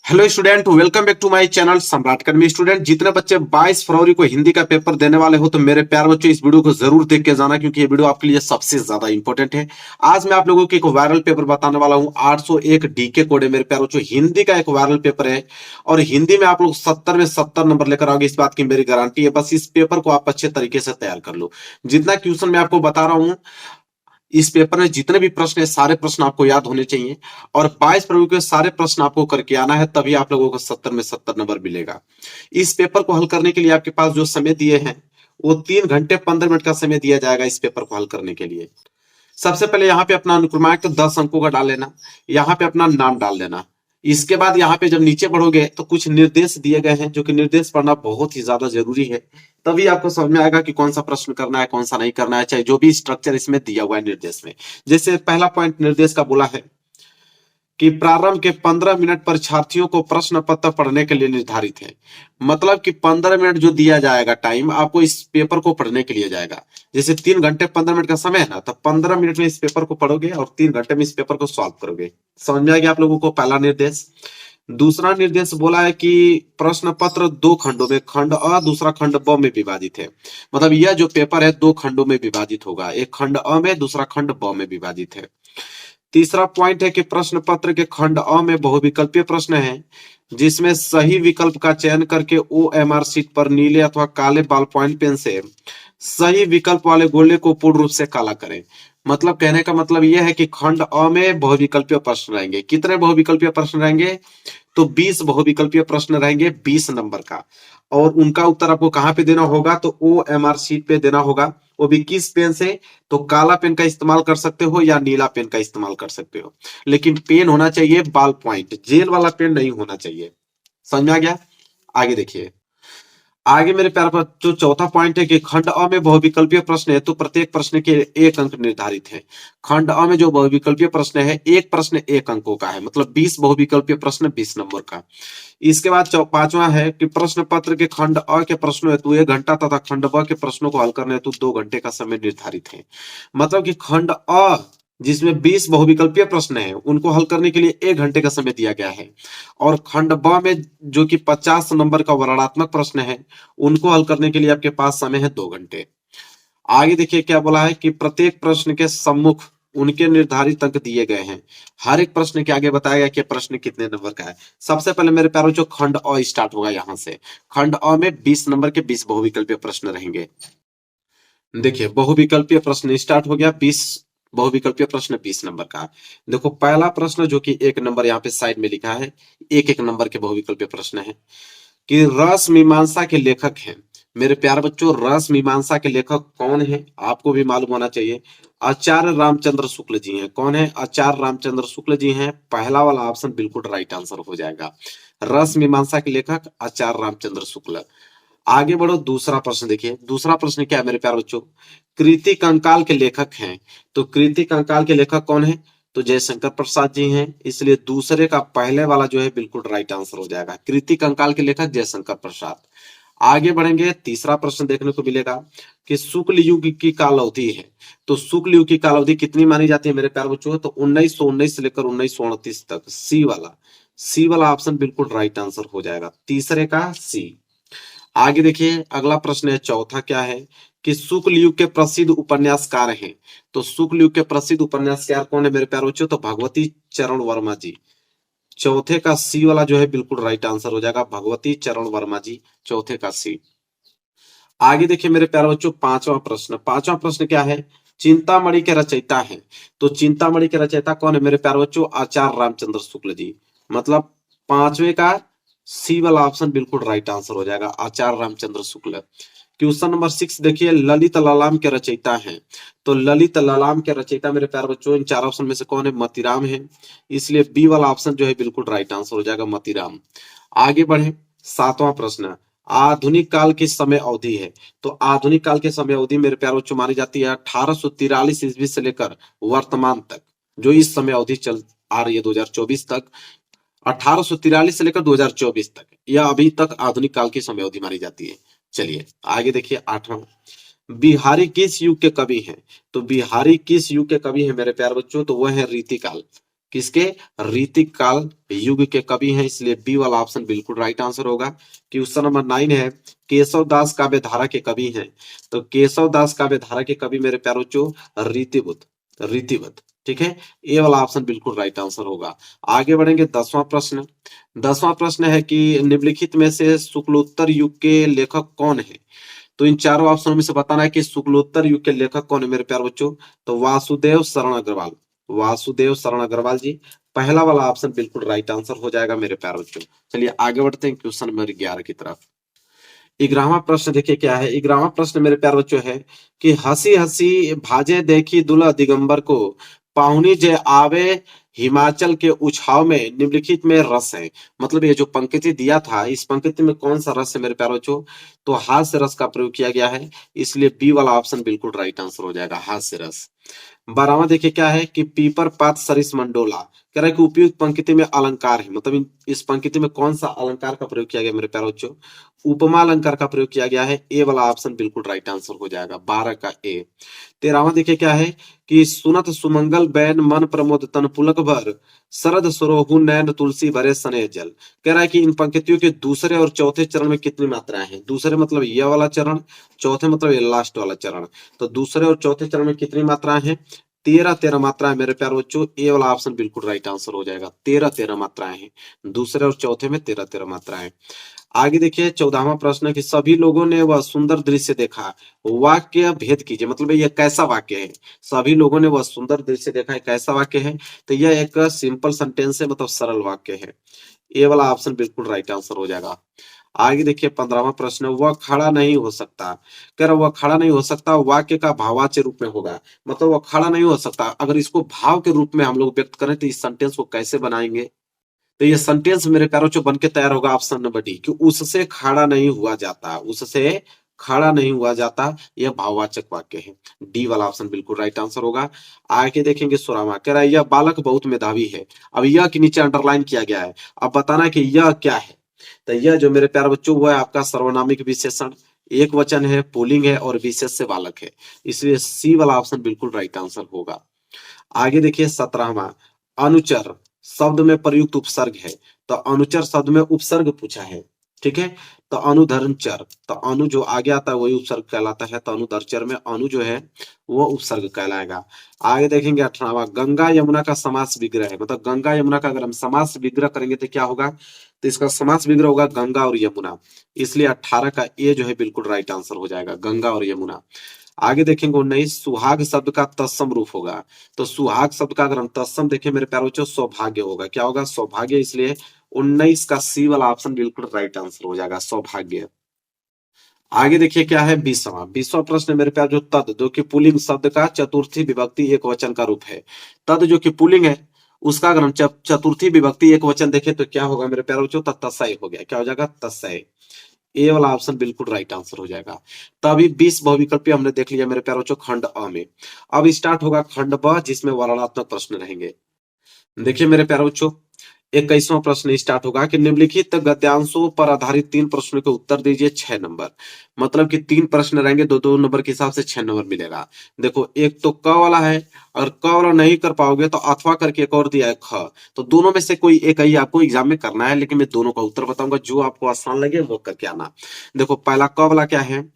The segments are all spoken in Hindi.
Hello student, welcome back to my channel Samrat academy. Student, जितने बच्चे 22 फरवरी को हिंदी का पेपर देने वाले हो तो मेरे प्यार बच्चों इस वीडियो को जरूर देख के जाना, क्योंकि ये वीडियो आपके लिए सबसे ज्यादा इंपॉर्टेंट है। आज मैं आप लोगों को एक वायरल पेपर बताने वाला हूं। 801 डीके कोड है मेरे प्यार बच्चों, हिंदी का एक वायरल पेपर है और हिंदी में आप लोग 70 में 70 नंबर लेकर आओगे, इस बात की मेरी गारंटी है। बस इस पेपर को आप अच्छे तरीके से तैयार कर लो। जितना क्वेश्चन मैं आपको बता रहा हूं, इस पेपर में जितने भी प्रश्न है सारे प्रश्न आपको याद होने चाहिए और 22 फरवरी के सारे प्रश्न आपको करके आना है, तभी आप लोगों को 70 में 70 नंबर मिलेगा। इस पेपर को हल करने के लिए आपके पास जो समय दिए हैं वो 3 घंटे 15 मिनट का समय दिया जाएगा इस पेपर को हल करने के लिए। सबसे पहले यहाँ पे अपना अनुक्रमांक 10 अंकों का डाल लेना, यहाँ पे अपना नाम डाल देना। इसके बाद यहाँ पे जब नीचे बढ़ोगे तो कुछ निर्देश दिए गए हैं, जो कि निर्देश पढ़ना बहुत ही ज्यादा जरूरी है। तभी आपको समझ में आएगा कि कौन सा प्रश्न करना है कौन सा नहीं करना है, चाहे जो भी स्ट्रक्चर इसमें दिया हुआ है निर्देश में। जैसे पहला पॉइंट निर्देश का बोला है कि प्रारंभ के 15 मिनट परीक्षार्थियों को प्रश्न पत्र पढ़ने के लिए निर्धारित है। मतलब कि 15 मिनट जो दिया जाएगा टाइम आपको इस पेपर को पढ़ने के लिए जाएगा। जैसे 3 घंटे 15 मिनट का समय है ना, तो 15 मिनट में इस पेपर को पढ़ोगे और 3 घंटे में इस पेपर को सॉल्व करोगे। समझ में आ गया आप लोगों को पहला निर्देश। दूसरा निर्देश बोला है कि प्रश्न पत्र 2 खंडों में, खंड अ दूसरा खंड ब में विभाजित है। मतलब यह जो पेपर है 2 खंडों में विभाजित होगा, एक खंड अ में दूसरा खंड ब में विभाजित है। तीसरा पॉइंट है कि प्रश्न पत्र के खंड अ में बहुविकल्पीय प्रश्न है, जिसमें सही विकल्प का चयन करके ओएमआर शीट पर नीले अथवा काले बॉल पॉइंट पेन से सही विकल्प वाले गोले को पूर्ण रूप से काला करें। मतलब कहने का मतलब यह है कि खंड अ में बहुविकल्पीय प्रश्न रहेंगे। कितने बहुविकल्पीय प्रश्न रहेंगे? तो 20 बहुविकल्पीय प्रश्न रहेंगे 20 नंबर का, और उनका उत्तर आपको कहां पे देना होगा? तो ओएमआर शीट पे देना होगा। वो भी किस पेन से? तो काला पेन का इस्तेमाल कर सकते हो या नीला पेन का इस्तेमाल कर सकते हो, लेकिन पेन होना चाहिए बॉल पॉइंट, जेल वाला पेन नहीं होना चाहिए। समझ में आ गया? आगे देखिए। आगे मेरे प्यार पर जो चौथा पॉइंट है कि खंड अ में बहुविकल्पीय प्रश्न है तो प्रत्येक प्रश्न के 1 अंक निर्धारित है। खंड अ में जो बहुविकल्पीय प्रश्न है, एक प्रश्न 1 अंकों का है, मतलब 20 बहुविकल्पीय प्रश्न 20 नंबर का। इसके बाद पांचवा है कि प्रश्न पत्र के खंड अ के प्रश्नों हेतु 1 घंटा तथा खंड ब के प्रश्नों को हल करने हेतु 2 घंटे का समय निर्धारित है। मतलब कि खंड अ जिसमें 20 बहुविकल्पीय प्रश्न है उनको हल करने के लिए 1 घंटे का समय दिया गया है, और खंड ब में जो कि 50 नंबर का वर्णनात्मक प्रश्न है उनको हल करने के लिए आपके पास समय है 2 घंटे। आगे देखिए क्या बोला है कि प्रत्येक प्रश्न के सम्मुख उनके निर्धारित अंक दिए गए हैं। हर एक प्रश्न के आगे बताया गया कि प्रश्न कितने नंबर का है। सबसे पहले मेरे प्यारों जो खंड अ स्टार्ट होगा यहाँ से, खंड अ में 20 नंबर के 20 बहुविकल्पीय प्रश्न रहेंगे। देखिए बहुविकल्पीय प्रश्न स्टार्ट हो गया, 20 बहुविकल्पीय प्रश्न 20 नंबर का। देखो पहला प्रश्न जो कि 1 नंबर यहाँ पे साइड में लिखा है, एक एक नंबर के बहुविकल्पीय प्रश्न है कि रस मीमांसा के लेखक हैं। मेरे प्यारे बच्चों, रस मीमांसा के लेखक कौन है आपको भी मालूम होना चाहिए। आचार्य रामचंद्र शुक्ल जी हैं। कौन है? आचार्य रामचंद्र शुक्ल जी हैं। पहला वाला ऑप्शन बिल्कुल राइट आंसर हो जाएगा। रस मीमांसा के लेखक आचार्य रामचंद्र शुक्ल। आगे बढ़ो, दूसरा प्रश्न देखिए। दूसरा प्रश्न क्या है मेरे प्यारे बच्चों? कृति कंकाल के लेखक हैं। तो कृति कंकाल के लेखक कौन है? तो जयशंकर प्रसाद जी हैं। इसलिए दूसरे का पहले वाला जो है बिल्कुल राइट आंसर हो जाएगा। कृति कंकाल के लेखक जयशंकर प्रसाद। आगे बढ़ेंगे, तीसरा प्रश्न देखने को मिलेगा कि शुक्ल युग की काल अवधि है। तो शुक्ल युग की काल अवधि कितनी मानी जाती है मेरे प्यारे बच्चों? तो 1919 से लेकर 1938 तक। सी वाला ऑप्शन बिल्कुल राइट आंसर हो जाएगा, तीसरे का सी। आगे देखिए अगला प्रश्न है, चौथा क्या है कि शुक्ल युग के प्रसिद्ध उपन्यासकार हैं। तो शुक्ल युग के प्रसिद्ध उपन्यासकार कौन है मेरे प्यारे बच्चों? तो भगवती चरण वर्मा जी। चौथे का सी वाला जो है बिल्कुल राइट आंसर हो जाएगा, भगवती चरण वर्मा जी, चौथे का सी। आगे देखिए मेरे प्यारे बच्चों, पांचवा प्रश्न क्या है? चिंतामणि के रचयिता है। तो चिंतामणि के रचयिता कौन है मेरे प्यारे बच्चों? आचार्य रामचंद्र शुक्ल जी। मतलब पांचवे का सी वाला ऑप्शन बिल्कुल राइट आंसर हो जाएगा, आचार्य रामचंद्र शुक्ल। क्वेश्चन नंबर 6 देखिए, ललित ललाम के रचयिता हैं। तो ललित ललाम के रचयिता मेरे प्यारे बच्चों इन 4 ऑप्शन में से कौन है? मतीराम है। इसलिए बी वाला ऑप्शन जो है बिल्कुल राइट आंसर हो जाएगा, मतीराम। आगे बढ़े, 7वां प्रश्न, आधुनिक काल की समय अवधि है। तो आधुनिक काल की समय अवधि मेरे प्यारे बच्चों मानी जाती है 1843 ईस्वी से लेकर वर्तमान तक। जो इस समय अवधि चल आ रही है 2024 तक, 1843 से लेकर 2024 तक, यह अभी तक आधुनिक काल की समय अवधि मानी जाती है। चलिए आगे देखिए, 8वां, बिहारी किस युग के कवि हैं? तो बिहारी किस युग के कवि हैं मेरे प्यारे बच्चों? तो वह है रीतिकाल। किसके? रीतिक काल युग के कवि हैं, इसलिए बी वाला ऑप्शन बिल्कुल राइट आंसर होगा। क्वेश्चन नंबर 9 है, केशव दास काव्य धारा के कवि हैं। तो केशव दास काव्य धारा के कवि मेरे प्यारे बच्चों रीतिबुद्ध, रीतिबुद्ध, ठीक है। ए वाला ऑप्शन बिल्कुल राइट आंसर होगा। आगे बढ़ेंगे 10वां प्रश्न। 10वां प्रश्न है कि निम्नलिखित में से शुक्लोत्तर युग के लेखक कौन है? तो इन चारों ऑप्शनों में से बताना है कि शुक्लोत्तर युग के लेखक कौन है मेरे प्यारे बच्चों। तो वासुदेव शरण अग्रवाल, वासुदेव शरण अग्रवाल जी, पहला वाला ऑप्शन बिल्कुल राइट आंसर हो जाएगा मेरे प्यारे बच्चों। चलिए आगे बढ़ते हैं क्वेश्चन नंबर 11 की तरफ। 11वां प्रश्न देखिए क्या है। 11वां प्रश्न मेरे प्यारे बच्चों है कि हंसी हंसी भाजे देखी दुल्हा दिगंबर को, पाहुनी जे आवे हिमाचल के उछाव में, निम्नलिखित में रस है। मतलब ये जो पंक्ति दिया था, इस पंक्ति में कौन सा रस है मेरे प्यारे बच्चों? तो हास्य रस का प्रयोग किया गया है, इसलिए बी वाला ऑप्शन बिल्कुल राइट आंसर हो जाएगा, हास्य रस। 12वां देखिए क्या है कि पीपर पात सरिस मंडोला, कह रहा है कि उपयुक्त पंक्ति में अलंकार है। मतलब इस पंक्ति में कौन सा अलंकार का प्रयोग किया गया मेरे प्यारे बच्चों? उपमा अलंकार का प्रयोग किया गया है। ए वाला ऑप्शन बिल्कुल राइट आंसर हो जाएगा, 12 का ए। 13वां देखिए क्या है कि सुनत सुमंगल बैन मन प्रमोद तन पुलक भर, शरद सरोहु नैन तुलसी भरे सने जल। कह रहा है कि इन पंक्तियों के दूसरे और चौथे चरण में कितनी मात्राएं हैं? दूसरे मतलब यह वाला चरण, चौथे मतलब ये लास्ट वाला चरण। तो दूसरे और चौथे चरण में कितनी मात्राएं हैं? 13 मात्राएं मेरे प्यारे बच्चों। ए वाला ऑप्शन बिल्कुल राइट आंसर हो जाएगा, 13 मात्राएं हैं दूसरे और चौथे में, 13 मात्राएं। आगे देखिए 14वां प्रश्न है कि सभी लोगों ने वह सुंदर दृश्य देखा, वाक्य भेद कीजिए। मतलब यह कैसा वाक्य है? सभी लोगों ने वह सुंदर दृश्य देखा, है कैसा वाक्य है? तो यह एक सिंपल सेंटेंस है, मतलब सरल वाक्य है। ए वाला ऑप्शन बिल्कुल राइट आंसर हो जाएगा। आगे देखिए 15वां प्रश्न, वह खड़ा नहीं हो सकता। कह रहा वह खड़ा नहीं हो सकता वाक्य का भाववाच्य रूप में होगा। मतलब वह खड़ा नहीं हो सकता, अगर इसको भाव के रूप में हम लोग व्यक्त करें तो इस सेंटेंस को कैसे बनाएंगे? तो ये सेंटेंस मेरे प्यारों जो बन के तैयार होगा ऑप्शन नंबर डी, कि उससे खड़ा नहीं हुआ जाता, उससे खड़ा नहीं हुआ जाता, यह भाववाचक वाक्य है। डी वाला ऑप्शन बिल्कुल राइट आंसर होगा। आगे देखेंगे 16वां, कह रहा है यह बालक बहुत मेधावी है। अब यह के नीचे अंडरलाइन किया गया है, अब बताना कि यह क्या है। तो यह जो मेरे प्यारे बच्चों वो है आपका सर्वनामिक विशेषण, एक वचन है, पुल्लिंग है और विशेष से बालक है, इसलिए सी वाला ऑप्शन बिल्कुल राइट आंसर होगा। आगे देखिए 17वां, अनुचर शब्द में प्रयुक्त उपसर्ग है। तो अनुचर शब्द में उपसर्ग पूछा है, ठीक है। तो अनुधर्मचर, तो अनु जो आगे आता है वही उपसर्ग कहलाता है, तो अनुधर्चर में अनु जो है वो उपसर्ग कहलाएगा। आगे देखेंगे 18वां, गंगा यमुना का समास विग्रह है। मतलब गंगा यमुना का अगर हम समास विग्रह करेंगे तो क्या होगा? तो इसका समास विग्रह होगा गंगा और यमुना, इसलिए 18 का ए जो है बिल्कुल राइट आंसर हो जाएगा, गंगा और यमुना। आगे देखेंगे 19, सुहाग शब्द का तत्सम रूप होगा। तो सुहाग शब्द का अगर हम तत्सम देखें मेरे प्यारे बच्चों, सौभाग्य होगा। क्या होगा? सौभाग्य, इसलिए 19 का सी वाला ऑप्शन बिल्कुल राइट आंसर हो जाएगा, सौभाग्य। आगे देखिए क्या है 20वां प्रश्न मेरे प्यारे जो तद, जो कि पुल्लिंग शब्द का चतुर्थी विभक्ति एक वचन का रूप है। तद जो कि पुल्लिंग है उसका अगर हम चतुर्थी विभक्ति एक वचन देखें तो क्या होगा मेरे प्यारे बच्चों? तत्सय हो गया। क्या हो जाएगा? तत्सय। ए वाला ऑप्शन बिल्कुल राइट आंसर हो जाएगा। तभी 20 बहुविकल्पी हमने देख लिया मेरे प्यारे बच्चों खंड अ में। अब स्टार्ट होगा खंड ब, जिसमें वर्णनात्मक प्रश्न रहेंगे। देखिए मेरे प्यारे बच्चों 21वां प्रश्न स्टार्ट होगा कि निम्नलिखित गद्यांशों पर आधारित 3 प्रश्नों के उत्तर दीजिए 6 नंबर। मतलब कि 3 प्रश्न रहेंगे, 2-2 नंबर के हिसाब से 6 नंबर मिलेगा। देखो एक तो क वाला है, अगर क वाला नहीं कर पाओगे तो अथवा करके एक और दिया है ख। तो दोनों में से कोई एक ही आपको एग्जाम में करना है, लेकिन मैं दोनों का उत्तर बताऊंगा, जो आपको आसान लगे वो करके आना। देखो पहला क वाला क्या है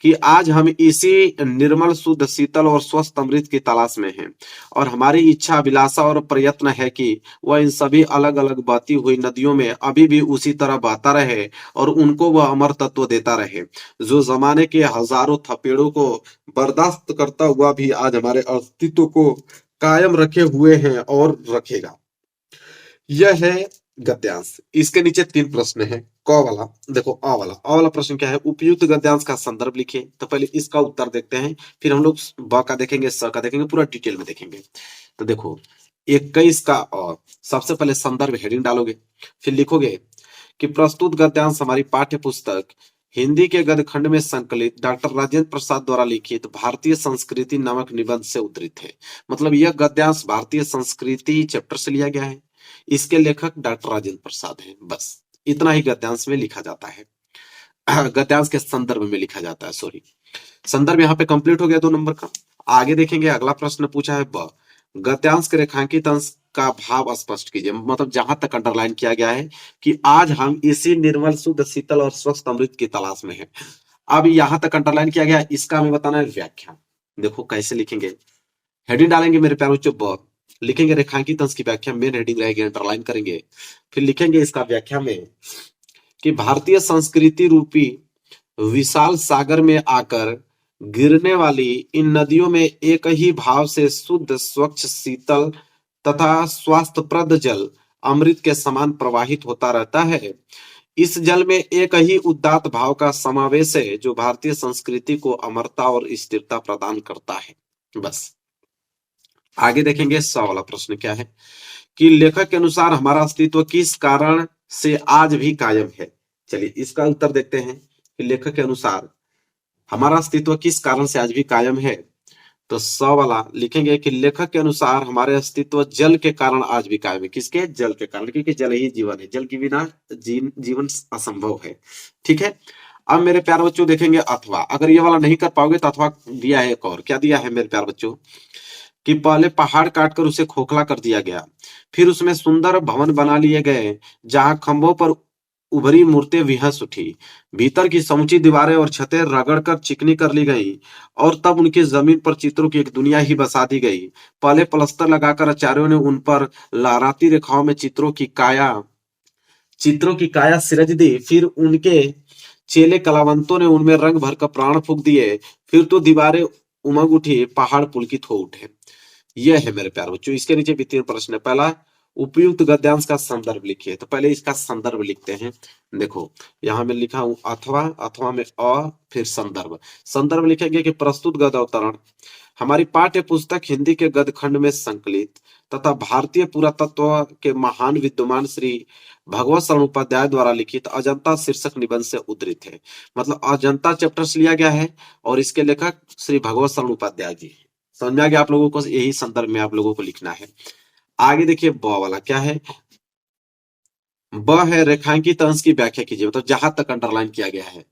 कि आज हम इसी निर्मल शुद्ध शीतल और स्वस्थ अमृत की तलाश में हैं, और हमारी इच्छा अभिलाषा और प्रयत्न है कि वह इन सभी अलग अलग बहती हुई नदियों में अभी भी उसी तरह बहता रहे और उनको वह अमर तत्व देता रहे, जो जमाने के हजारों थपेड़ों को बर्दाश्त करता हुआ भी आज हमारे अस्तित्व को कायम रखे हुए हैं और रखेगा। यह है गद्यांश। इसके नीचे 3 प्रश्न है। क वाला, देखो अ वाला प्रश्न क्या है? उपयुक्त गद्यांश का संदर्भ लिखिए। तो पहले इसका उत्तर देखते हैं, फिर हम लोग ब का देखेंगे, स का देखेंगे, पूरा डिटेल में देखेंगे। तो देखो 21 का सबसे पहले संदर्भ हेडिंग डालोगे, फिर लिखोगे कि प्रस्तुत गद्यांश हमारी पाठ्य पुस्तक हिंदी के गद्यखंड में संकलित डॉक्टर राजेंद्र प्रसाद द्वारा लिखित भारतीय संस्कृति नामक निबंध से उद्धृत है। मतलब यह गद्यांश भारतीय संस्कृति चैप्टर से लिया गया है, इसके लेखक डॉक्टर राजेंद्र प्रसाद हैं। बस इतना ही गद्यांश में लिखा जाता है। गद्यांश के संदर्भ में लिखा जाता है, सॉरी। संदर्भ यहाँ पे कंप्लीट हो गया 2 नंबर का। आगे देखेंगे अगला प्रश्न पूछा है ब, गद्यांश के रेखांकित अंश का भाव स्पष्ट कीजिए। मतलब जहां तक अंडरलाइन किया गया है कि आज हम इसी निर्मल शुद्ध शीतल और स्वस्थ अमृत की तलाश में हैं। अब यहां तक अंडरलाइन किया गया, इसका हमें बताना है व्याख्या। देखो कैसे लिखेंगे, हेडिंग डालेंगे मेरे प्यारे बच्चों ब, लिखेंगे रेखांकित अंश की व्याख्या, मेन हेडिंग रहेगी, अंडरलाइन करेंगे। फिर लिखेंगे इसका व्याख्या में कि भारतीय संस्कृति रूपी विशाल सागर में आकर गिरने वाली इन नदियों में एक ही भाव से शुद्ध स्वच्छ शीतल तथा स्वास्थ्यप्रद जल अमृत के समान प्रवाहित होता रहता है। इस जल में एक ही उदात्त भाव का समावेश है जो भारतीय संस्कृति को अमरता और स्थिरता प्रदान करता है। बस आगे देखेंगे 100 वाला प्रश्न क्या है कि लेखक के अनुसार हमारा अस्तित्व किस कारण से आज भी कायम है। चलिए इसका उत्तर देखते हैं कि लेखक के अनुसार हमारा अस्तित्व किस कारण से आज भी कायम है। तो 100 वाला लिखेंगे कि लेखक के अनुसार हमारे अस्तित्व जल के कारण आज भी कायम है। किसके? जल के कारण, क्योंकि जल ही जीवन है, जल के बिना जीवन असंभव है। ठीक है, अब मेरे प्यारे बच्चों देखेंगे अथवा, अगर ये वाला नहीं कर पाओगे तो अथवा दिया है एक और, क्या दिया है मेरे प्यारे बच्चों कि पहले पहाड़ काटकर उसे खोखला कर दिया गया, फिर उसमें सुंदर भवन बना लिए गए जहां खंभों पर उभरी मूर्तें विहस उठी, भीतर की समुची दीवारें और छतें रगड़कर चिकनी कर ली गई और तब उनकी जमीन पर चित्रों की एक दुनिया ही बसा दी गई। पहले प्लस्तर लगाकर आचार्यों ने उन पर लहराती रेखाओं में चित्रों की काया सिरज दी, फिर उनके चेले कलावंतों ने उनमें रंग भर कर प्राण फूंक दिए, फिर तो दीवारें उमग उठी, पहाड़ पुलकित हो उठे। यह है मेरे प्यारे बच्चों। इसके नीचे भी 3 प्रश्न है। पहला, उपयुक्त गद्यांश का संदर्भ लिखिए। तो पहले इसका संदर्भ लिखते हैं। देखो यहां मैं लिखा हूं अथवा, अथवा में अ, फिर संदर्भ। संदर्भ लिखेंगे कि प्रस्तुत गद्य अवतरण हमारी पाठ्य पुस्तक हिंदी के गद्य खंड में संकलित तथा भारतीय पुरातत्व के महान विद्वान श्री भगवत शरण उपाध्याय द्वारा लिखित अजंता शीर्षक निबंध से उद्धृत है। मतलब अजंता चैप्टर से लिया गया है और इसके लेखक श्री भगवत शरण उपाध्याय जी। समझ में आ गया आप लोगों को? यही संदर्भ में आप लोगों को लिखना है। आगे देखिए ब वाला क्या है, ब है रेखांकित अंश की व्याख्या कीजिए। मतलब जहां तक अंडरलाइन किया गया है,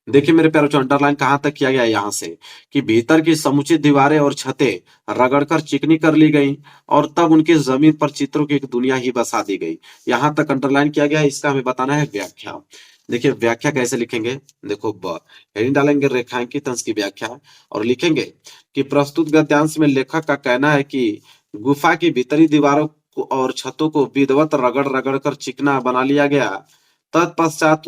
देखिए मेरे प्यारे बच्चों अंडरलाइन कहां तक किया गया है, यहां से कि भीतर की समुचित दीवारें और छतें रगड़कर चिकनी कर ली गई और तब उनकी जमीन पर चित्रों की एक दुनिया ही बसा दी गई। यहां तक अंडरलाइन किया गया है, इसका हमें बताना है व्याख्या। देखिए व्याख्या कैसे लिखेंगे, देखो ब हेडिंग डालेंगे रेखांकित अंश की व्याख्या और लिखेंगे कि प्रस्तुत गद्यांश में लेखक का कहना है कि गुफा की भीतरी दीवारों को और छतों को विधिवत रगड़ रगड़ कर चिकना बना लिया गया। तत्पश्चात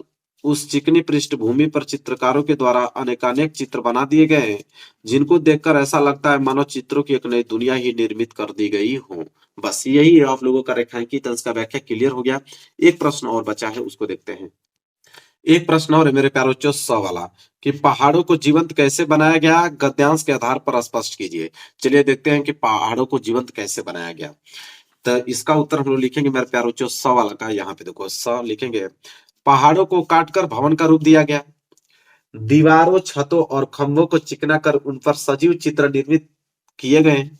उस चिकनी पृष्ठभूमि पर चित्रकारों के द्वारा अनेकानेक चित्र बना दिए गए हैं जिनको देखकर ऐसा लगता है मानो चित्रों की एक नई दुनिया ही निर्मित कर दी गई हो। बस यही है आप लोगों का रेखांकित अंश का व्याख्या क्लियर हो गया। एक प्रश्न और बचा है, उसको देखते हैं। एक प्रश्न और है मेरे प्यारे बच्चों 100 वाला कि पहाड़ों को जीवंत कैसे बनाया गया, गद्यांश के आधार पर स्पष्ट कीजिए। चलिए देखते हैं कि पहाड़ों को जीवंत कैसे बनाया गया। तो इसका उत्तर हम लोग लिखेंगे मेरे प्यारे बच्चों 100 वाला का, यहाँ पे देखो 100 लिखेंगे, पहाड़ों को काटकर भवन का रूप दिया गया, दीवारों छतों और खंभों को चिकना कर उन पर सजीव चित्र निर्मित किए गए,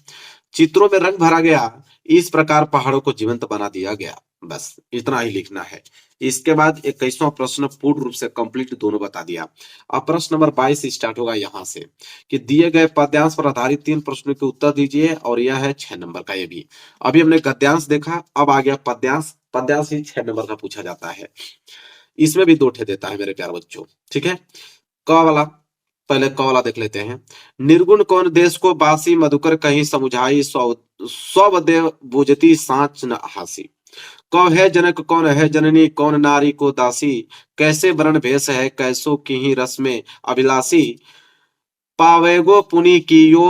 चित्रों में रंग भरा गया, इस प्रकार पहाड़ों को जीवंत बना दिया गया। बस इतना ही लिखना है। इसके बाद 21वां प्रश्न पूर्ण रूप से कंप्लीट दोनों बता दिया। अब प्रश्न नंबर 22 स्टार्ट होगा यहाँ से कि दिए गए पद्यांश पर आधारित 3 प्रश्नों के उत्तर दीजिए और यह है 6 नंबर का। ये भी अभी हमने गद्यांश देखा, अब आ गया पद्यांश। पद्यांश ही 6 नंबर का पूछा जाता है। इसमें भी 2 ठे देता है मेरे प्यारे बच्चों। ठीक है, क वाला, पहले क वाला देख लेते हैं। निर्गुण कौन देश को बासी मधुकर कहीं समुझाई, स्व देव बुझती साँच न हासी। कौ है जनक कौन है जननी, कौन नारी को दासी, कैसे वर्ण भेष है कैसो की ही रस में अभिलाषी, पावेगो पुनि कियो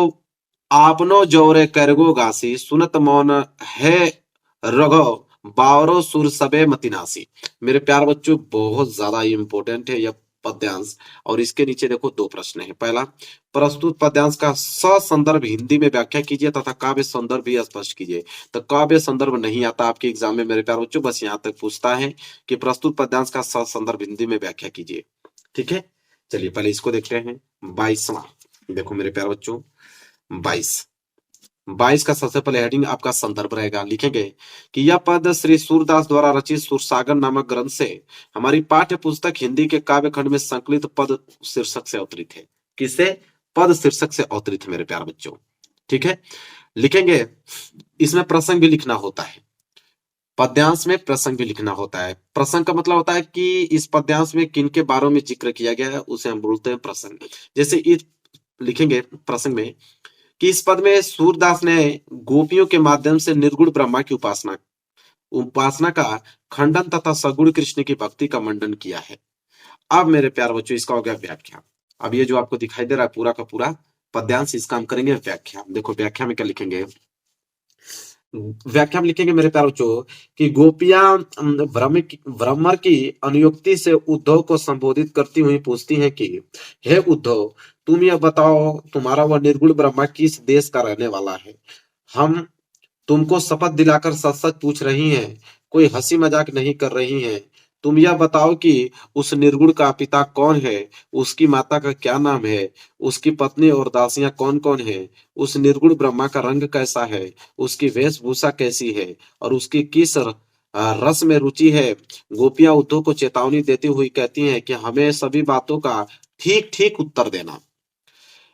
आपनो जोरे करगो गासी, सुनत मौन है रघो बावरो सुर सबे मतिनासी। मेरे प्यार बच्चों बहुत ज्यादा इंपॉर्टेंट है यह पद्यांश। और इसके नीचे देखो 2 प्रश्न है। पहला, प्रस्तुत पद्यांश का ससंदर्भ हिंदी में व्याख्या कीजिए तथा काव्य संदर्भ भी स्पष्ट कीजिए। तो काव्य संदर्भ नहीं आता आपके एग्जाम में मेरे प्यार बच्चों, बस यहाँ तक पूछता है कि प्रस्तुत पद्यांश का ससंदर्भ हिंदी में व्याख्या कीजिए। ठीक है, चलिए पहले इसको देखते हैं। 22वां देखो मेरे प्यार बच्चों, 22 का सबसे पहले हेडिंग आपका संदर्भ रहेगा। लिखेंगे कि यह पद श्री सूरदास द्वारा रचित सुरसागर नामक ग्रंथ से हमारी पाठ्य पुस्तक हिंदी के काव्य खंड में संकलित पद शीर्षक से अवतरित है। किससे? पद शीर्षक से अवतरित है मेरे प्यारे बच्चों। ठीक है, लिखेंगे। इसमें प्रसंग भी लिखना होता है, पद्यांश में प्रसंग भी लिखना होता है। प्रसंग का मतलब होता है कि इस पद्यांश में किन के बारे में जिक्र किया गया है, उसे हम बोलते हैं प्रसंग। जैसे इस लिखेंगे प्रसंग में कि इस पद में सूरदास ने गोपियों के माध्यम से निर्गुण ब्रह्मा की उपासना उपासना का खंडन तथा सगुण कृष्ण की भक्ति का मंडन किया है। अब मेरे प्यार बच्चों, इसका हो गया व्याख्या। अब ये जो आपको दिखाई दे रहा है पूरा का पूरा पद्यांश, इसका हम करेंगे व्याख्या। देखो व्याख्या में क्या लिखेंगे, व्याख्या में लिखेंगे मेरे प्यार बच्चों कि गोपियां भ्रमर की अनुयुक्ति से उद्धव को संबोधित करती हुई पूछती हैं कि हे उद्धव, तुम यह बताओ, तुम्हारा वह निर्गुण ब्रह्मा किस देश का रहने वाला है? हम तुमको शपथ दिलाकर सच सच पूछ रही हैं, कोई हंसी मजाक नहीं कर रही हैं। तुम यह बताओ कि उस निर्गुण का पिता कौन है, उसकी माता का क्या नाम है, उसकी पत्नी और दासियां कौन कौन है, उस निर्गुण ब्रह्मा का रंग कैसा है, उसकी वेशभूषा कैसी है और उसकी किस रस में रुचि है। गोपियां उद्धव को चेतावनी देती हुई कहती हैं कि हमें सभी बातों का ठीक ठीक उत्तर देना।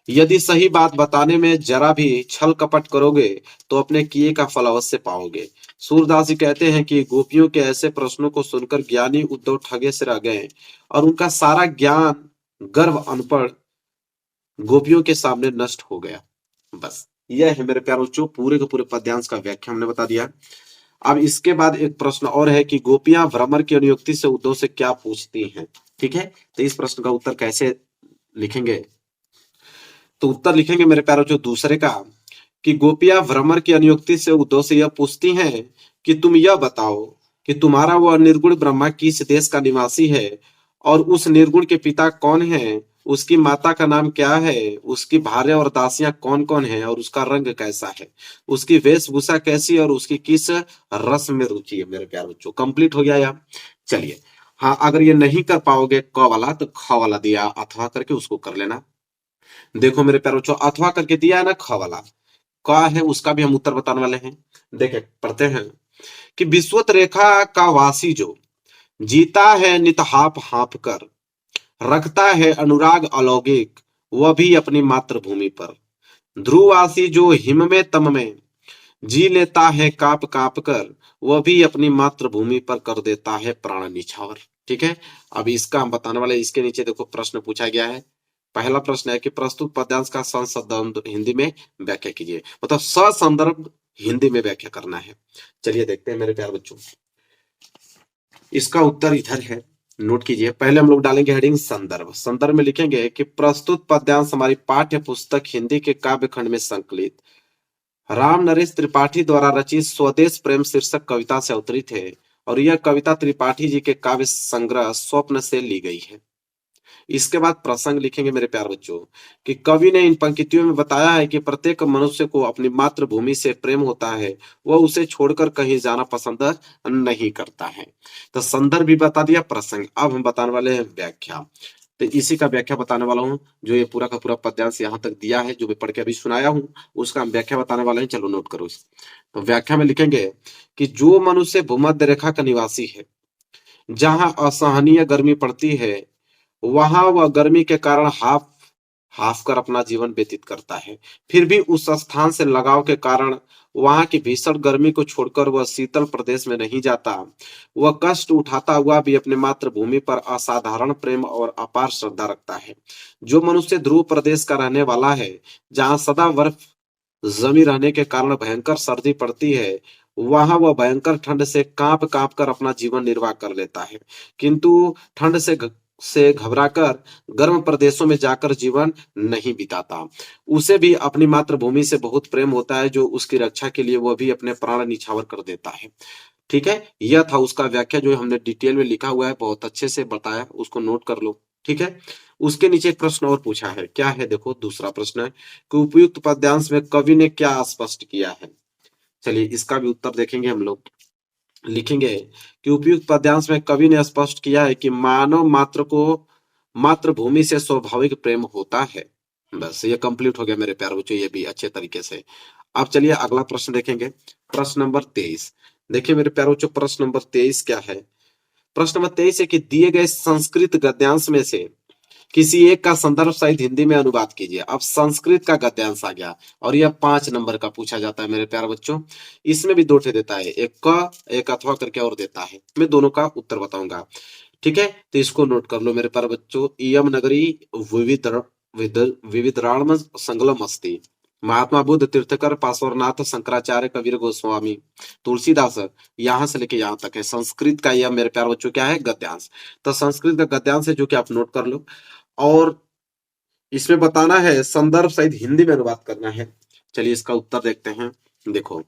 यदि सही बात बताने में जरा भी छल कपट करोगे तो अपने किए का फल अवश्य पाओगे। सूरदास जी कहते हैं कि गोपियों के ऐसे प्रश्नों को सुनकर ज्ञानी उद्धव ठगे से रह गए और उनका सारा ज्ञान गर्व अनपढ़ गोपियों के सामने नष्ट हो गया। बस यह है मेरे प्यारों बच्चों पूरे के पूरे पद्यांश का व्याख्या हमने बता दिया। अब इसके बाद एक प्रश्न और है कि गोपियां भ्रमर की अनुयुक्ति से उद्धव से क्या पूछती हैं। ठीक है, तो इस प्रश्न का उत्तर कैसे लिखेंगे? तो उत्तर लिखेंगे मेरे प्यारों जो दूसरे का कि गोपियां भ्रमर की अनुयुक्ति से उद्धव से यह पूछती हैं कि तुम यह बताओ कि तुम्हारा वह निर्गुण ब्रह्मा किस देश का निवासी है और उस निर्गुण के पिता कौन है, उसकी माता का नाम क्या है, उसकी भार्या और दासियां कौन कौन है और उसका रंग कैसा है, उसकी वेशभूषा कैसी और उसकी किस रस में रुचि है। मेरे प्यार बच्चों कंप्लीट हो गया यार। चलिए, हाँ अगर ये नहीं कर पाओगे क वाला तो ख वाला दिया अथवा करके उसको कर लेना। देखो मेरे प्यारों बच्चों अथवा करके दिया है ना ख वाला, का है उसका भी हम उत्तर बताने वाले हैं। देखे पढ़ते हैं कि विश्वत रेखा का वासी जो जीता है नित हाप हाप कर, रखता है अनुराग अलौकिक वह भी अपनी मातृभूमि पर। ध्रुववासी जो हिम में तम में जी लेता है काप काप कर, वह भी अपनी मातृभूमि पर कर देता है प्राण निछावर। ठीक है, अब इसका हम बताने वाले। इसके नीचे देखो प्रश्न पूछा गया है। पहला प्रश्न है कि प्रस्तुत पद्यांश का संदर्भ हिंदी में व्याख्या कीजिए, मतलब ससंदर्भ हिंदी में व्याख्या करना है। चलिए देखते हैं मेरे प्यार बच्चों, इसका उत्तर इधर है, नोट कीजिए। पहले हम लोग डालेंगे हेडिंग संदर्भ। संदर्भ में लिखेंगे कि प्रस्तुत पद्यांश हमारी पाठ्य पुस्तक हिंदी के काव्य खंड में संकलित राम नरेश त्रिपाठी द्वारा रचित स्वदेश प्रेम शीर्षक कविता से अवतरित है और यह कविता त्रिपाठी जी के काव्य संग्रह स्वप्न से ली गई है। इसके बाद प्रसंग लिखेंगे मेरे प्यार बच्चों कि कवि ने इन पंक्तियों में बताया है कि प्रत्येक मनुष्य को अपनी मातृभूमि से प्रेम होता है, वह उसे छोड़कर कहीं जाना पसंद नहीं करता है। तो संदर्भ भी बता दिया, प्रसंग। अब हम बताने वाले हैं व्याख्या। तो इसी का व्याख्या बताने वाला हूँ। जो ये पूरा का पूरा पद्यांश यहाँ तक दिया है, जो मैं पढ़ के अभी सुनाया हूँ, उसका हम व्याख्या बताने वाले हैं। चलो नोट करो। तो व्याख्या में लिखेंगे कि जो मनुष्य भूमध्य रेखा का निवासी है, जहां असहनीय गर्मी पड़ती है, वहां वह गर्मी के कारण हाफ हाफ कर अपना जीवन व्यतीत करता है। फिर भी उस स्थान से लगाव के कारण वहां की भीषण गर्मी को छोड़कर वह शीतल प्रदेश में नहीं जाता। वह कष्ट उठाता हुआ भी अपने मातृभूमि पर असाधारण प्रेम और अपार श्रद्धा रखता है। जो मनुष्य ध्रुव प्रदेश का रहने वाला है, जहां सदा बर्फ जमी रहने के कारण भयंकर सर्दी पड़ती है, वहां वह भयंकर ठंड से कांप कांप कर अपना जीवन निर्वाह कर लेता है, किंतु ठंड से घबराकर गर्म प्रदेशों में जाकर जीवन नहीं बिताता। उसे भी अपनी मातृभूमि से बहुत प्रेम होता है, जो उसकी रक्षा के लिए वह भी अपने प्राण निछावर कर देता है। ठीक है, यह था उसका व्याख्या जो हमने डिटेल में लिखा हुआ है, बहुत अच्छे से बताया, उसको नोट कर लो। ठीक है, उसके नीचे एक प्रश्न और पूछा है। क्या है देखो, दूसरा प्रश्न है कि उपयुक्त पद्यांश में कवि ने क्या स्पष्ट किया है। चलिए इसका भी उत्तर देखेंगे हम लोग। लिखेंगे कि उपयुक्त पद्यांश में कवि ने स्पष्ट किया है कि मानव मात्र को मातृभूमि से स्वाभाविक प्रेम होता है। बस ये कंप्लीट हो गया मेरे प्यारे बच्चों, ये भी अच्छे तरीके से। अब चलिए अगला प्रश्न देखेंगे, प्रश्न नंबर 23। देखिए मेरे प्यारे बच्चों प्रश्न नंबर 23 क्या है। प्रश्न नंबर 23 है कि दिए गए संस्कृत गद्यांश में से किसी एक का संदर्भ सहित हिंदी में अनुवाद कीजिए। अब संस्कृत का गद्यांश आ गया और यह 5 नंबर का पूछा जाता है मेरे प्यारे बच्चों। इसमें भी दो ठे देता है, एक क एक अथवा करके और देता है। मैं दोनों का उत्तर बताऊंगा, ठीक है। तो इसको नोट कर लो मेरे प्यारे बच्चों। इयम नगरी विविध विविधराण संगलम अस्ति। महात्मा बुद्ध, तीर्थकर, पार्श्वनाथ, शंकराचार्य, कबीर, गोस्वामी, तुलसीदास। यहां से लेके यहां तक है संस्कृत का। यह मेरे प्यारे बच्चों क्या है, गद्यांश। तो संस्कृत का गद्यांश है जो कि आप नोट कर लो। और इसमें बताना है संदर्भ सहित हिंदी में अनुवाद करना है। चलिए इसका उत्तर देखते हैं। देखो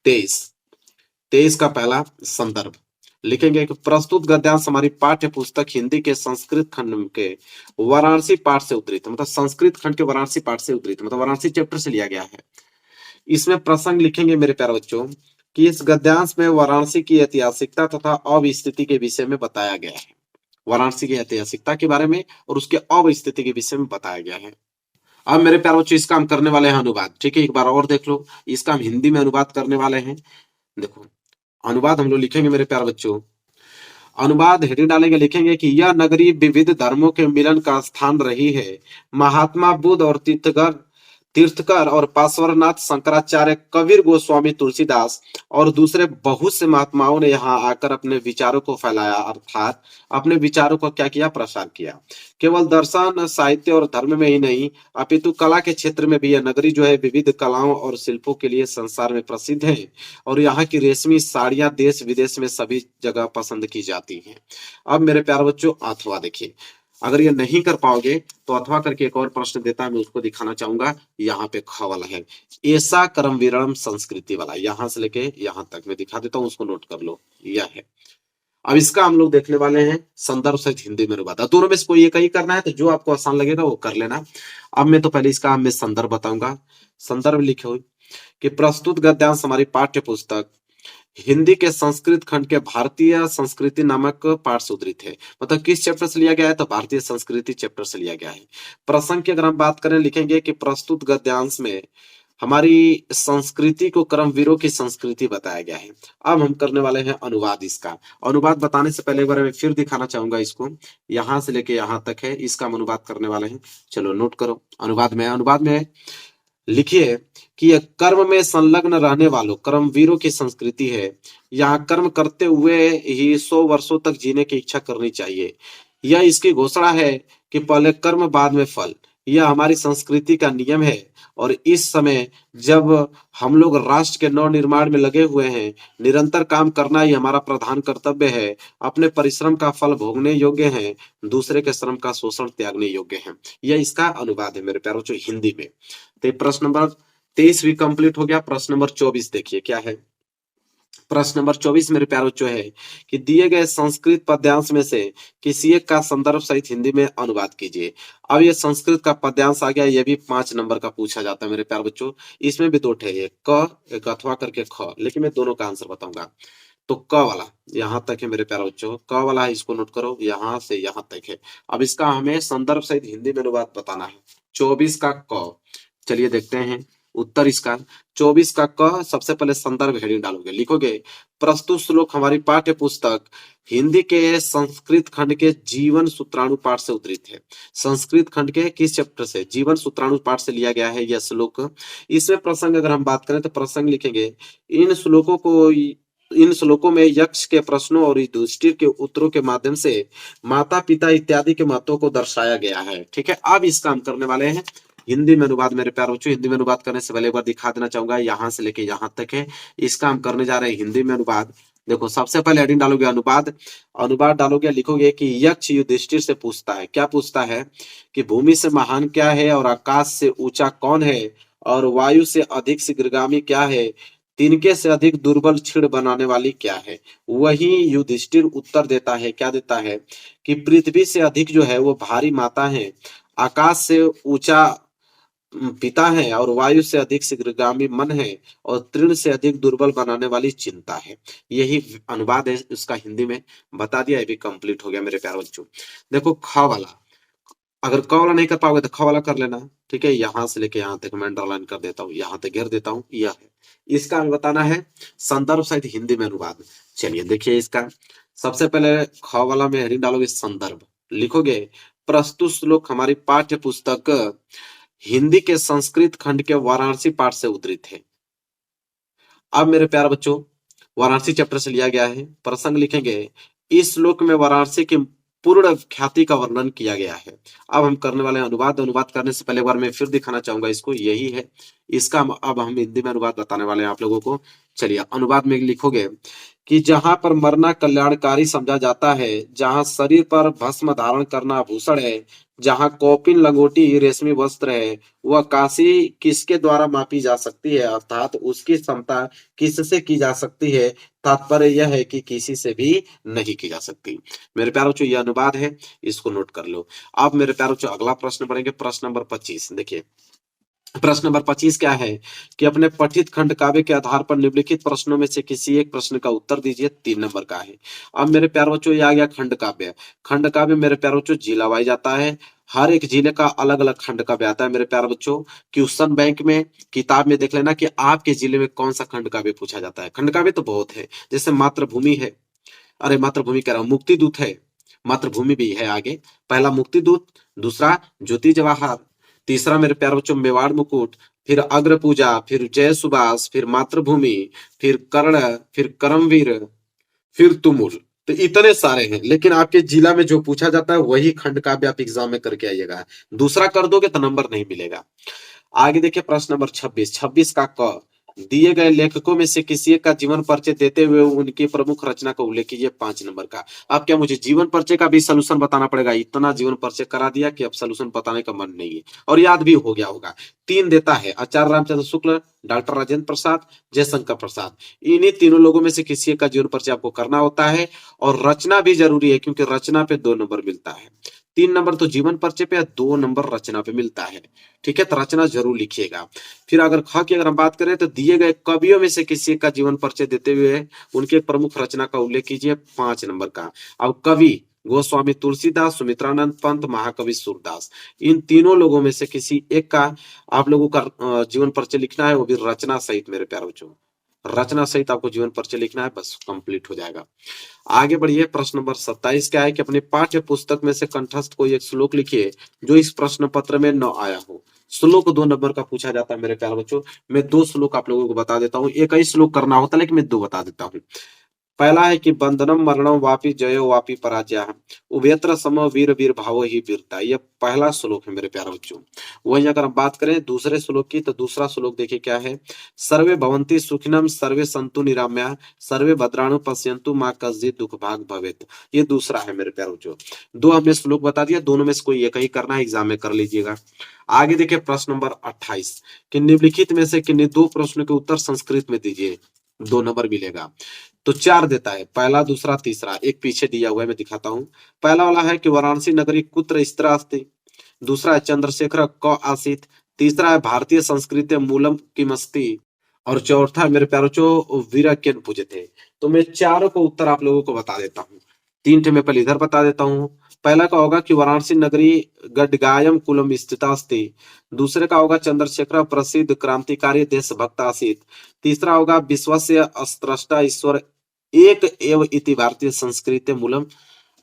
23 23 का पहला संदर्भ लिखेंगे कि प्रस्तुत गद्यांश हमारी पाठ्य पुस्तक हिंदी के संस्कृत खंड के वाराणसी पाठ से उद्धृत, मतलब संस्कृत खंड के वाराणसी पाठ से उद्धृत, मतलब वाराणसी चैप्टर से लिया गया है। इसमें प्रसंग लिखेंगे मेरे प्यारे बच्चों कि इस गद्यांश में वाराणसी की ऐतिहासिकता तथा अवस्थिति के विषय में बताया गया है। वाराणसी की ऐतिहासिकता के बारे में और उसके अवस्थिति के विषय में बताया गया है। अब मेरे प्यारे बच्चों इसका हम करने वाले हैं अनुवाद, ठीक है। एक बार और देख लो, इसका हम हिंदी में अनुवाद करने वाले हैं। देखो अनुवाद हम लोग लिखेंगे मेरे प्यारे बच्चों। अनुवाद हेडिंग डालेंगे, लिखेंगे कि यह नगरी विविध धर्मों के मिलन का स्थान रही है। महात्मा बुद्ध और तीर्थकर और पार्श्वनाथ, शंकराचार्य, कबीर, गोस्वामी, तुलसीदास और दूसरे बहुत से महात्माओं ने यहाँ आकर अपने विचारों को फैलाया, अर्थात अपने विचारों को क्या किया, प्रसार किया। केवल दर्शन, साहित्य और धर्म में ही नहीं अपितु कला के क्षेत्र में भी यह नगरी जो है विविध कलाओं और शिल्पों के लिए संसार में प्रसिद्ध है। और यहाँ की रेशमी साड़ियां देश विदेश में सभी जगह पसंद की जाती हैं। अब मेरे प्यारे बच्चों अथवा देखिए, अगर ये नहीं कर पाओगे तो अथवा करके एक और प्रश्न देता है, मैं उसको दिखाना चाहूंगा। यहाँ पे ख वाला है, ऐसा कर्म विरम संस्कृति वाला, यहां से लेके यहां तक मैं दिखा देता हूँ, उसको नोट कर लो, यह है। अब इसका हम लोग देखने वाले हैं संदर्भ सहित हिंदी में अनुवाद। दोनों में से कोई एक ही करना है, तो जो आपको आसान लगेगा वो कर लेना। अब मैं तो पहले इसका मैं संदर्भ बताऊंगा। संदर्भ लिखे हुए कि प्रस्तुत गद्यांश हमारी पाठ्य पुस्तक हिंदी के संस्कृत खंड के भारतीय संस्कृति नामक पाठ से उद्धृत है। मतलब किस चैप्टर से लिया गया है, तो भारतीय संस्कृति चैप्टर से लिया गया है। प्रसंग की अगर हम बात करें, लिखेंगे कि प्रस्तुत गद्यांश में हमारी संस्कृति को कर्मवीरों की संस्कृति बताया गया है। अब हम करने वाले हैं अनुवाद। इसका अनुवाद बताने से पहले एक बार मैं फिर दिखाना चाहूंगा इसको, यहां से लेके यहां तक है, इसका हम अनुवाद करने वाले हैं। चलो नोट करो। अनुवाद में लिखिए कि यह कर्म में संलग्न रहने वालों कर्मवीरों की संस्कृति है। यहाँ कर्म करते हुए ही 100 वर्षों तक जीने की इच्छा करनी चाहिए। यह इसकी घोषणा है कि पहले कर्म बाद में फल। यह हमारी संस्कृति का नियम है। और इस समय जब हम लोग राष्ट्र के नव निर्माण में लगे हुए हैं, निरंतर काम करना ही हमारा प्रधान कर्तव्य है। अपने परिश्रम का फल भोगने योग्य है, दूसरे के श्रम का शोषण त्यागने योग्य है। यह इसका अनुवाद है मेरे प्यारों जो हिंदी में। तो प्रश्न नंबर 23 भी कंप्लीट हो गया। प्रश्न नंबर 24 देखिए क्या है। प्रश्न नंबर 24 मेरे प्यारे बच्चों है कि दिए गए संस्कृत पद्यांश में से किसी एक का संदर्भ सहित हिंदी में अनुवाद कीजिए। अब ये संस्कृत का पद्यांश आ गया, ये भी 5 नंबर का पूछा जाता है मेरे प्यारे बच्चों। इसमें भी दो ठे, एक क एक अथवा करके ख, लेकिन मैं दोनों का आंसर बताऊंगा। तो क वाला यहाँ तक है मेरे प्यारे बच्चों, क वाला है, इसको नोट करो, यहाँ से यहाँ तक है। अब इसका हमें संदर्भ सहित हिंदी में अनुवाद बताना है। 24 का क, चलिए देखते हैं उत्तर इसका। 24 का क सबसे पहले संदर्भ हेडिंग डालोगे, लिखोगे प्रस्तुत श्लोक हमारी पाठ्य पुस्तक हिंदी के संस्कृत खंड के जीवन सूत्राणु पाठ से उद्धृत है। संस्कृत खंड के किस चैप्टर से, जीवन सूत्राणु पाठ से लिया गया है यह श्लोक। इसमें प्रसंग अगर हम बात करें तो प्रसंग लिखेंगे इन श्लोकों में यक्ष के प्रश्नों और युधिष्ठिर के उत्तरों के माध्यम से माता पिता इत्यादि के महत्वों को दर्शाया गया है। ठीक है, अब इसका हम करने वाले हैं हिंदी में अनुवाद मेरे प्यारे बच्चों। हिंदी में अनुवाद करने से पहले एक बार दिखा देना चाहूंगा, यहां से लेके यहां तक है, इसका हम करने जा रहे हैं हिंदी में अनुवाद। देखो सबसे पहले हेडिंग डालोगे अनुवाद। अनुवाद डालोगे, लिखोगे कि यक्ष युधिष्ठिर से पूछता है, क्या पूछता है कि भूमि से महान क्या है और आकाश से ऊंचा कौन है और वायु से अधिक शीघ्रगामी क्या है, तिनके से अधिक दुर्बल क्षीण बनाने वाली क्या है। वही युधिष्ठिर उत्तर देता है, क्या देता है कि पृथ्वी से अधिक जो है वो भारी माता है, आकाश से ऊंचा पिता है और वायु से अधिक शीघ्रगामी मन है और तृण से अधिक दुर्बल बनाने वाली चिंता है। यही अनुवाद है उसका हिंदी में, बता दिया। ये भी कंप्लीट हो गया मेरे प्यारे बच्चों। देखो ख वाला, अगर क वाला नहीं कर पाओगे तो ख वाला कर लेना। ठीक है, यहां से लेके यहां तक मैं अंडरलाइन कर देता हूँ, यहां तक घेर देता हूँ। यह है इसका हमें बताना है संदर्भ सहित हिंदी में अनुवाद। चलिए देखिए इसका सबसे पहले ख वाला में हेडिंग डालोगे संदर्भ, लिखोगे प्रस्तुत श्लोक हमारी पाठ्य पुस्तक हिंदी के संस्कृत खंड के वाराणसी पाठ से उद्धृत है। अब मेरे प्यारे बच्चों, वाराणसी चैप्टर से लिया गया है। प्रसंग लिखेंगे, इस श्लोक में वाराणसी की पूर्ण ख्याति का वर्णन किया गया है। अब हम करने वाले हैं अनुवाद। अनुवाद करने से पहले एक बार मैं फिर दिखाना चाहूंगा इसको, यही है इसका। अब हम हिंदी में अनुवाद बताने वाले हैं आप लोगों को। चलिए, अनुवाद में लिखोगे कि जहां पर मरना कल्याणकारी समझा जाता है, जहां शरीर पर भस्म धारण करना आभूषण है, जहां कौपिन लंगोटी रेशमी वस्त्र है, वह काशी किसके द्वारा मापी जा सकती है, अर्थात उसकी क्षमता किससे की जा सकती है। तात्पर्य यह है कि किसी से भी नहीं की जा सकती। मेरे प्यारों बच्चों, यह अनुवाद है, इसको नोट कर लो। अब मेरे प्यारों बच्चों, अगला प्रश्न पढ़ेंगे, प्रश्न नंबर 25। देखिए, प्रश्न नंबर 25 क्या है कि अपने पठित खंड काव्य के आधार पर निम्नलिखित प्रश्नों में से किसी एक प्रश्न का उत्तर दीजिए। 3 नंबर का है। अब मेरे प्यारे बच्चों, ये आ गया खंड काव्य। खंड काव्य मेरे प्यारे बच्चों जिला वाइज आता है। हर एक जिले का अलग अलग खंड काव्य आता है मेरे प्यारे बच्चों। क्वेश्चन बैंक में, किताब में देख लेना कि आपके जिले में कौन सा खंड काव्य पूछा जाता है। खंड काव्य तो बहुत है, जैसे मातृभूमि है, अरे मातृभूमि कह रहा हूँ, मुक्ति दूत है, मातृभूमि भी है आगे। पहला मुक्ति दूत, दूसरा ज्योति जवाहर, तीसरा मेरे प्यारे बच्चों मेवाड़ मुकुट, फिर अग्र पूजा, फिर जय सुभाष, फिर मातृभूमि, फिर कर्ण, फिर करमवीर, फिर तुमुल। तो इतने सारे हैं, लेकिन आपके जिला में जो पूछा जाता है वही खंड काव्य आप एग्जाम में करके आइएगा। दूसरा कर दोगे तो नंबर नहीं मिलेगा। आगे देखिए, प्रश्न नंबर 26। 26 का क, दिए गए लेखकों में से किसी एक का जीवन परिचय देते हुए उनकी प्रमुख रचना का उल्लेख कीजिए। 5 नंबर का। अब क्या मुझे जीवन परिचय का भी सलूशन बताना पड़ेगा? इतना जीवन परिचय करा दिया कि अब सलूशन बताने का मन नहीं है, और याद भी हो गया होगा। 3 देता है, आचार्य रामचंद्र शुक्ल, डॉक्टर राजेंद्र प्रसाद, जयशंकर प्रसाद। इन्हीं तीनों लोगों में से किसी एक का जीवन परिचय आपको करना होता है, और रचना भी जरूरी है, क्योंकि रचना पे 2 नंबर मिलता है। 3 नंबर तो जीवन परिचय पे, 2 नंबर रचना पे मिलता है। ठीक है, तो रचना जरूर लिखिएगा। फिर अगर ख की अगर हम बात करें तो दिए गए कवियों में से किसी एक का जीवन परिचय देते हुए उनके प्रमुख रचना का उल्लेख कीजिए। 5 नंबर का। अब कवि गोस्वामी तुलसीदास, सुमित्रानंद पंत, महाकवि सूरदास। इन तीनों लोगों में से किसी एक का आप लोगों का जीवन परिचय लिखना है, वो भी रचना सहित मेरे प्यारे बच्चों। रचना सहित आपको जीवन परिचय लिखना है, बस कंप्लीट हो जाएगा। आगे बढ़िए, प्रश्न नंबर 27 क्या है कि अपने पाठ्य पुस्तक में से कंठस्थ कोई एक श्लोक लिखिए जो इस प्रश्न पत्र में न आया हो। श्लोक 2 नंबर का पूछा जाता है मेरे प्यारे बच्चों। मैं 2 श्लोक आप लोगों को बता देता हूँ, एक ही श्लोक करना होता है लेकिन मैं 2 बता देता हूँ। पहला है कि बंधनम मरणम वापि जयो वापि पराजय उभयत्र सम वीर वीर भावो ही वीरता। यह पहला श्लोक है मेरे प्यारे बच्चों। वहीं अगर हम बात करें दूसरे श्लोक की, तो दूसरा श्लोक देखिए क्या है, सर्वे भवन्ति सुखिनम सर्वे सन्तु निरामया सर्वे भद्राणु पश्यन्तु मां कश्चित् दुख भाग भवेत्। ये दूसरा है मेरे प्यारे बच्चों। 2 हमने श्लोक बता दिया, दोनों में से कोई एक ही करना है, एग्जाम में कर लीजिएगा। आगे देखिए, प्रश्न नंबर 28 कि निम्नलिखित में से किन्हीं 2 प्रश्नों के उत्तर संस्कृत में दीजिए। 2 नंबर मिलेगा। तो 4 देता है, पहला, दूसरा, तीसरा। एक पीछे दिया हुआ है, मैं दिखाता हूँ। पहला वाला है कि वाराणसी नगरी कुत्र स्थिरा अस्ति, दूसरा है चंद्रशेखर क आसीत, तीसरा है भारतीय संस्कृति मूलम किमस्ति, और चौथा है मेरे प्यारों चो वीरा केन पूजे थे। तो मैं चारों को उत्तर आप लोगों को बता देता हूँ। 3 ठे मैं पहले इधर बता देता हूँ। पहला का होगा कि वाराणसी नगरी गडगायम कुलम स्थिता अस्ति, दूसरे का होगा चंद्रशेखर प्रसिद्ध क्रांतिकारी देशभक्त आसीत, तीसरा होगा विश्वस्य अस्त्रष्टा ईश्वर एक एव इति भारतीय संस्कृति मूलम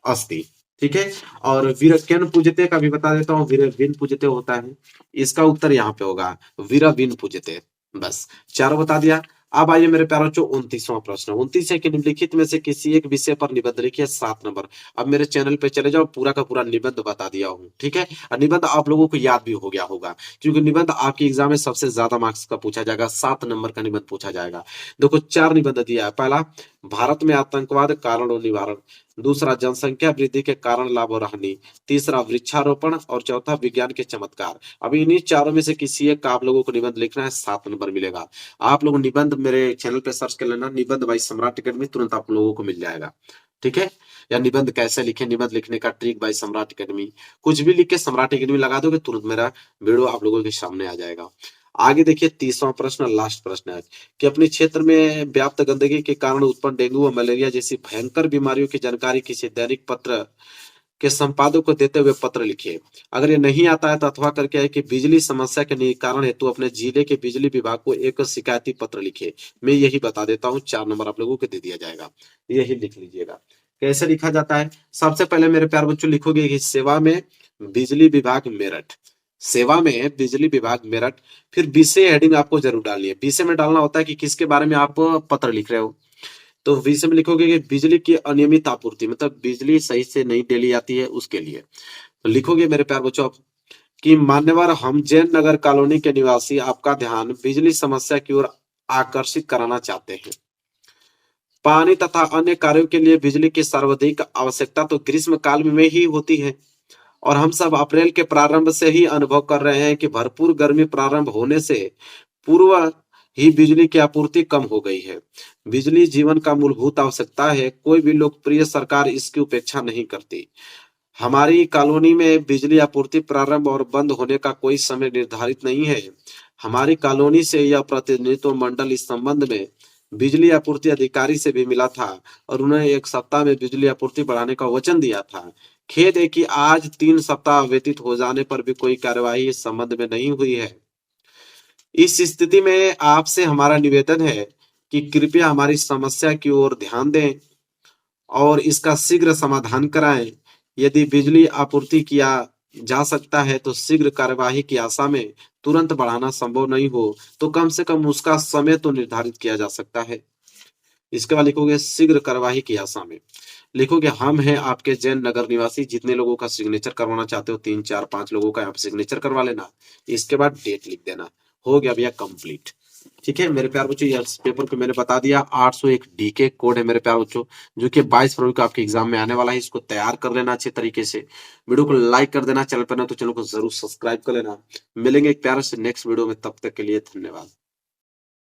अस्ति। ठीक है, और वीर केन पूजते का भी बता देता हूँ, वीर विन पूजते होता है। इसका उत्तर यहाँ पे होगा वीर विन पूजते। बस, चारों बता दिया। अब आइए मेरे प्यारों चो 29वां प्रश्न। 29 है कि निम्नलिखित में से किसी एक विषय पर निबंध लिखिए। 7 नंबर। अब मेरे चैनल पे चले जाओ, पूरा का पूरा निबंध बता दिया हूँ। ठीक है, और निबंध आप लोगों को याद भी हो गया होगा, क्योंकि निबंध आपके एग्जाम में सबसे ज्यादा मार्क्स का पूछा जाएगा। 7 नंबर का निबंध पूछा जाएगा। देखो, 4 निबंध दिया है। पहला, भारत में आतंकवाद कारण और निवारण, दूसरा जनसंख्या वृद्धि के कारण लाभ और हानि, तीसरा वृक्षारोपण, और चौथा विज्ञान के चमत्कार। अब इन्हीं चारों में से किसी एक का आप लोगों को निबंध लिखना है। 7 नंबर मिलेगा। आप लोग निबंध मेरे चैनल पे सर्च कर लेना, निबंध बाई सम्राट अकेडमी, तुरंत आप लोगों को मिल जाएगा। ठीक है, या निबंध कैसे लिखे, निबंध लिखने का ट्रिक बाई सम्राट अकेडमी, कुछ भी लिख के सम्राट अकेडमी लगा दोगे, तुरंत मेरा वीडियो आप लोगों के सामने आ जाएगा। आगे देखिए, 30वां प्रश्न, लास्ट प्रश्न है कि अपने क्षेत्र में व्याप्त गंदगी के कारण उत्पन्न डेंगू और मलेरिया जैसी भयंकर बीमारियों की जानकारी किसी दैनिक पत्र के संपादक को देते हुए पत्र लिखिए। अगर ये नहीं आता है तो अथवा करके है कि बिजली समस्या के निराकरण हेतु अपने जिले के बिजली विभाग को एक शिकायती पत्र लिखिए। मैं यही बता देता हूँ, 4 नंबर आप लोगों को दे दिया जाएगा, यही लिख लीजिएगा। कैसे लिखा जाता है? सबसे पहले मेरे प्यारे बच्चों लिखोगे कि सेवा में बिजली विभाग मेरठ, सेवा में बिजली विभाग मेरठ। फिर विषय हेडिंग आपको जरूर डालनी है। विषय में डालना होता है कि किसके बारे में आप पत्र लिख रहे हो। तो विषय में लिखोगे कि बिजली की अनियमित आपूर्ति, मतलब बिजली सही से नहीं डेली आती है उसके लिए। तो लिखोगे मेरे प्यार बच्चों आप कि मान्यवर हम जैन नगर कॉलोनी के निवासी आपका ध्यान बिजली समस्या की ओर आकर्षित कराना चाहते हैं। पानी तथा अन्य कार्यों के लिए बिजली की सर्वाधिक आवश्यकता तो ग्रीष्म काल में ही होती है और हम सब अप्रैल के प्रारंभ से ही अनुभव कर रहे हैं कि भरपूर गर्मी प्रारंभ होने से पूर्व ही बिजली की आपूर्ति कम हो गई है। बिजली जीवन का मूलभूत आवश्यकता है, कोई भी लोकप्रिय सरकार इसकी उपेक्षा नहीं करती। हमारी कॉलोनी में बिजली आपूर्ति प्रारंभ और बंद होने का कोई समय निर्धारित नहीं है। हमारी कॉलोनी से यह प्रतिनिधित्व मंडल इस संबंध में बिजली आपूर्ति अधिकारी से भी मिला था और उन्होंने 1 सप्ताह में बिजली आपूर्ति बढ़ाने का वचन दिया था। खेद है कि आज 3 सप्ताह व्यतीत हो जाने पर भी कोई कार्यवाही इस संबंध में नहीं हुई है। इस स्थिति में आपसे हमारा निवेदन है कि कृपया हमारी समस्या की ओर ध्यान दें और इसका शीघ्र समाधान कराएं। यदि बिजली आपूर्ति किया जा सकता है तो शीघ्र कार्यवाही की आशा में तुरंत बढ़ाना संभव नहीं हो तो कम से कम उसका समय तो निर्धारित किया जा सकता है। इसके बाद लिखोगे शीघ्र कार्यवाही की आशा में, लिखोगे हम हैं आपके जैन नगर निवासी। जितने लोगों का सिग्नेचर करवाना चाहते हो 3 4 5 लोगों का आप सिग्नेचर करवा लेना। इसके बाद डेट लिख देना। हो गया भैया कंप्लीट। ठीक है मेरे प्यार बच्चों, इस पेपर को मैंने बता दिया। 801 डीके कोड है मेरे प्यार बच्चों, जो कि 22 फरवरी को आपके एग्जाम में आने वाला है। इसको तैयार कर लेना अच्छे तरीके से। वीडियो को लाइक कर देना, चैनल पर ना तो चैनल को जरूर सब्सक्राइब कर लेना। मिलेंगे एक प्यारे से नेक्स्ट वीडियो में, तब तक के लिए धन्यवाद।